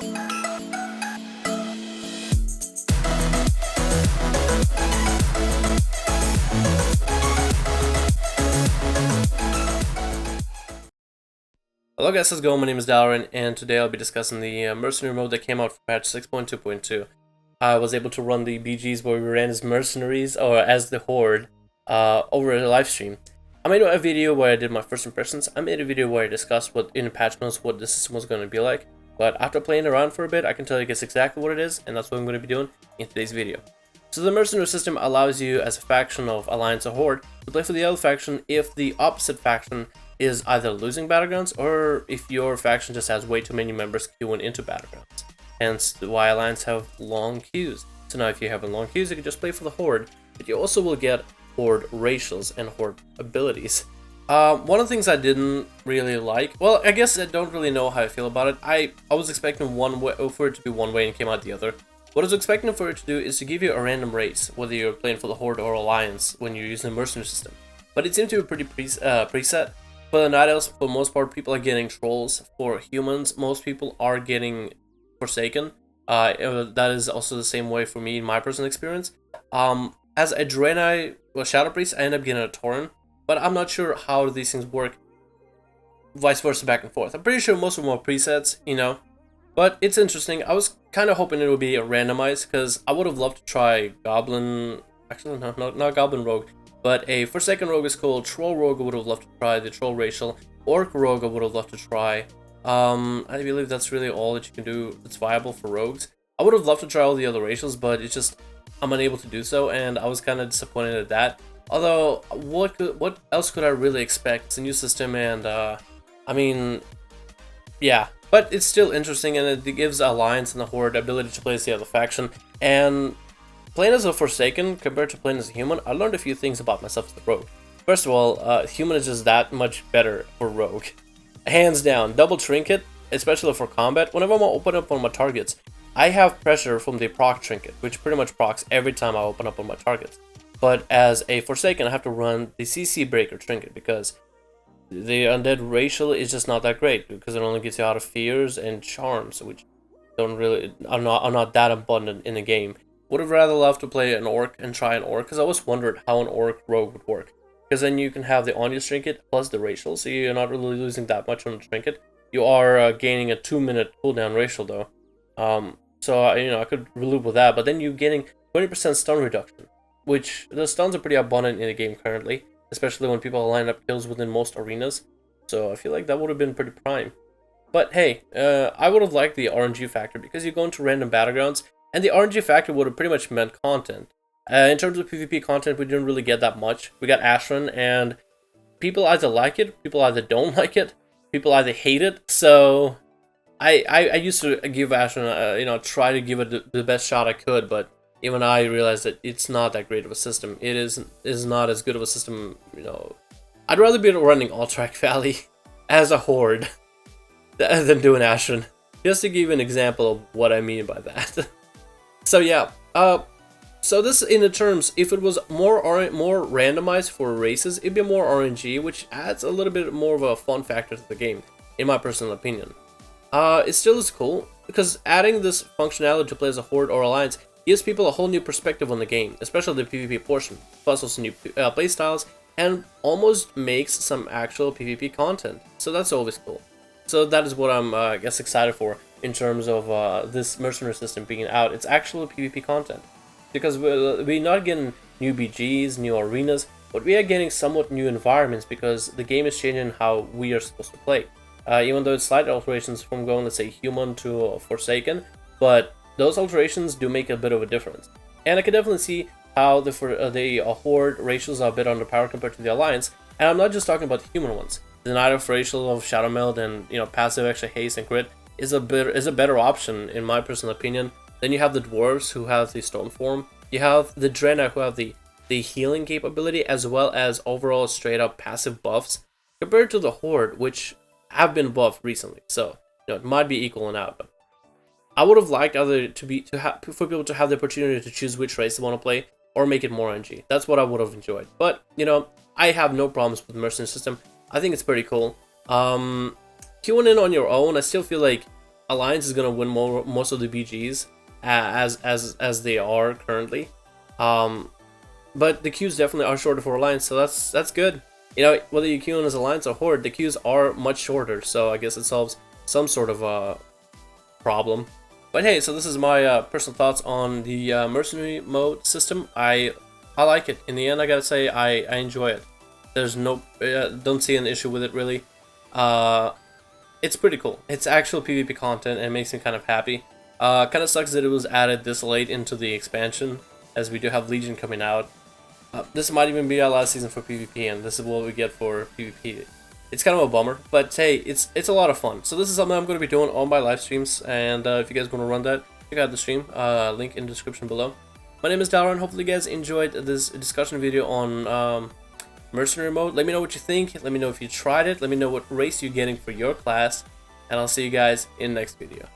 Hello guys, how's it going? My name is Dalaran, and today I'll be discussing the Mercenary Mode that came out for patch 6.2.2. I was able to run the BGs where we ran as mercenaries, or as the Horde, over a live stream. I made a video where I did my first impressions. I made a video where I discussed what in patch notes what the system was going to be like. But after playing around for a bit, I can tell you guys exactly what it is, and that's what I'm going to be doing in today's video. So the Mercenary System allows you, as a faction of Alliance or Horde, to play for the other faction if the opposite faction is either losing Battlegrounds or if your faction just has way too many members queuing into Battlegrounds. Hence why Alliance have long queues. So now if you have long queues, you can just play for the Horde, but you also will get Horde racials and Horde abilities. One of the things I didn't really like, well, I guess I don't really know how I feel about it. I was expecting one way for it to be one way and came out the other. What I was expecting for it to do is to give you a random race, whether you're playing for the Horde or Alliance when you're using the Mercenary System. But it seemed to be pretty preset. For the Night Elves, for the most part, people are getting Trolls. For humans, most people are getting Forsaken. That is also the same way for me in my personal experience. As a Draenor or Shadow Priest, I end up getting a Tauren, but I'm not sure how these things work. Vice versa, back and forth. I'm pretty sure most of them are presets, you know. But it's interesting. I was kind of hoping it would be randomized, because I would have loved to try Goblin. Actually, no, not Goblin Rogue. But a Forsaken Rogue is cool. Troll Rogue I would have loved to try. The Troll Racial. Orc Rogue I would have loved to try. I believe that's really all that you can do that's viable for Rogues. I would have loved to try all the other racials, but it's just I'm unable to do so, and I was kind of disappointed at that. Although, what else could I really expect? It's a new system, and I mean, yeah. But it's still interesting, and it gives Alliance and the Horde the ability to play as the other faction. And playing as a Forsaken compared to playing as a human, I learned a few things about myself as a Rogue. First of all, human is just that much better for Rogue. Hands down. Double Trinket, especially for combat, whenever I'm open up on my targets, I have pressure from the proc Trinket, which pretty much procs every time I open up on my targets. But as a Forsaken, I have to run the CC Breaker Trinket, because the Undead Racial is just not that great, because it only gets you out of Fears and Charms, which are not that abundant in the game. Would have rather loved to play an Orc and try an Orc, because I always wondered how an Orc Rogue would work. Because then you can have the Onius Trinket plus the Racial, so you're not really losing that much on the Trinket. You are gaining a 2-minute cooldown Racial though. So I could live with that, but then you're getting 20% stun reduction, which the stuns are pretty abundant in the game currently, especially when people line up kills within most arenas. So I feel like that would have been pretty prime. But hey, I would have liked the RNG factor, because you go into random battlegrounds, and the RNG factor would have pretty much meant content. In terms of PvP content, we didn't really get that much. We got Ashran, and people either like it, people either don't like it, people either hate it. So I used to give Ashran, try to give it the best shot I could, but even I realized that it's not that great of a system. It is not as good of a system, I'd rather be running Alterac Valley as a Horde than doing Ashran. Just to give you an example of what I mean by that. So yeah, so this in the terms, if it was more randomized for races, it'd be more RNG, which adds a little bit more of a fun factor to the game, in my personal opinion. It still is cool, because adding this functionality to play as a Horde or Alliance gives people a whole new perspective on the game, especially the PvP portion, plus also new playstyles, and almost makes some actual PvP content. So that's always cool. So that is what I'm, I guess, excited for in terms of this Mercenary System being out. It's actual PvP content, because we're not getting new BGs, new arenas, but we are getting somewhat new environments, because the game is changing how we are supposed to play. Even though it's slight alterations from going, let's say, human to Forsaken, but those alterations do make a bit of a difference. And I can definitely see how the Horde racials are a bit underpowered compared to the Alliance, and I'm not just talking about the human ones. The Night Elf racial of Shadow Meld and passive extra haste and crit is a better option, in my personal opinion. Then you have the Dwarfs, who have the Stone Form. You have the Draenor, who have the healing capability, as well as overall straight up passive buffs, compared to the Horde, which have been buffed recently. So it might be equaling out. But I would have liked for people to have the opportunity to choose which race they want to play, or make it more RNG. That's what I would have enjoyed. But I have no problems with the Mercenary System. I think it's pretty cool. Queuing in on your own, I still feel like Alliance is gonna win most of the BGs as they are currently. But the queues definitely are shorter for Alliance, so that's good. You know, whether you queue in as Alliance or Horde, the queues are much shorter, so I guess it solves some sort of problem. But hey, so this is my personal thoughts on the Mercenary Mode system. I like it. In the end, I gotta say I enjoy it. There's no don't see an issue with it really. It's pretty cool. It's actual PvP content and it makes me kind of happy. Kind of sucks that it was added this late into the expansion, as we do have Legion coming out. This might even be our last season for PvP, and this is what we get for PvP. It's kind of a bummer, but hey, it's a lot of fun. So this is something I'm going to be doing on my live streams, and if you guys want to run that, check out the stream. Link in the description below. My name is Dalron. Hopefully you guys enjoyed this discussion video on Mercenary Mode. Let me know what you think. Let me know if you tried it. Let me know what race you're getting for your class, and I'll see you guys in the next video.